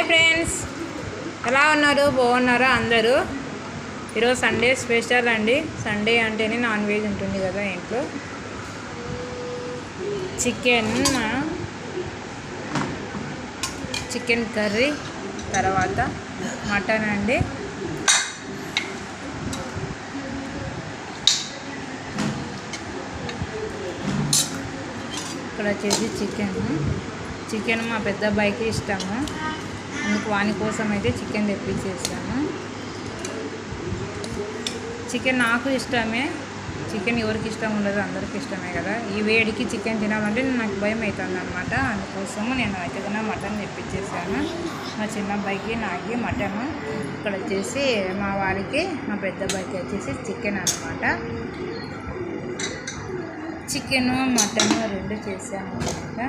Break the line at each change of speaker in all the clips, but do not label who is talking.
Friends, ఎలా ఉన్నారు? బాగున్నారా అందరూ? ఈరోజు సండే స్పెషల్ అండి. సండే అంటేనే నాన్ వెజ్ ఉంటుంది కదా ఇంట్లో. చికెన్ కర్రీ, తర్వాత మటన్ అండి. ఇక్కడ వచ్చేసి చికెన్ మా పెద్ద అబ్బాయికి ఇష్టము, అందుకు వాని కోసం అయితే చికెన్ తెప్పించేసాను. చికెన్ నాకు ఇష్టమే, చికెన్ ఎవరికి ఇష్టం ఉండదు, అందరికి ఇష్టమే కదా. ఈ వేడికి చికెన్ తినాలంటే నాకు భయం అవుతుంది అనమాట. అందుకోసము నేను అయితే కూడా మటన్ తెప్పించేసాను. మా చిన్న అబ్బాయికి నాకు మటన్, ఇక్కడ వచ్చేసి మా వారికి మా పెద్ద అబ్బాయికి వచ్చేసి చికెన్ అనమాట. చికెన్ మటన్ రెండు చేసాను అనమాట.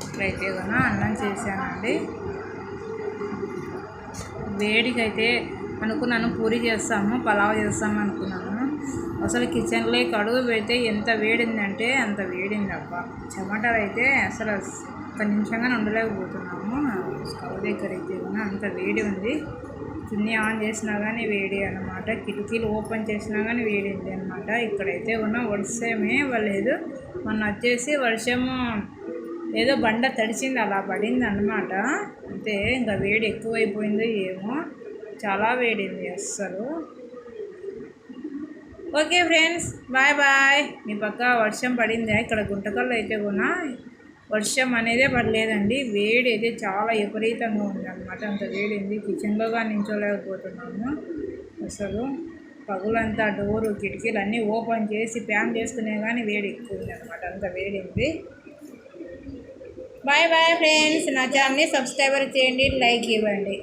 ఇప్పుడైతే కూడా అన్నం చేశానండి. వేడికైతే అనుకున్నాను పూరి చేస్తాము, పలావ్ చేస్తాము అనుకున్నాను. అసలు కిచెన్లోకి అడుగు పెడితే ఎంత వేడిందంటే అంత వేడింది అబ్బా. చెమటలు అయితే అసలు ఒక నిమిషంగానే ఉండలేకపోతున్నాము. స్టవ్ దగ్గర అయితే కూడా అంత వేడి ఉంది. చున్నీ ఆన్ చేసినా కానీ వేడి అనమాట, కిటికీలు ఓపెన్ చేసినా కానీ వేడింది అనమాట. ఇక్కడైతే ఉన్న వర్షమే పడలేదు. మొన్న వచ్చేసి వర్షము ఏదో బండ తడిచింది, అలా పడింది అనమాట. అంతే, ఇంకా వేడి ఎక్కువైపోయిందో ఏమో, చాలా వేడింది అస్సలు. Okay friends, bye bye. మీ పక్క వర్షం పడిందా? ఇక్కడ గుంటకల్లో అయితే కూడా వర్షం అనేదే పడలేదండి. వేడి అయితే చాలా విపరీతంగా ఉంది అనమాట. అంత వేడి ఉంది, కిచెన్లోగా నించోలేకపోతున్నాము అసలు. పగులంతా డోరు కిటికీలు అన్నీ ఓపెన్ చేసి ఫ్యాన్ చేసుకునే కానీ వేడి ఎక్కువ ఉంది అనమాట. అంత వేడి ఉంది. Bye bye friends. నా ఛానల్ని సబ్స్క్రైబర్ చేయండి, లైక్ ఇవ్వండి.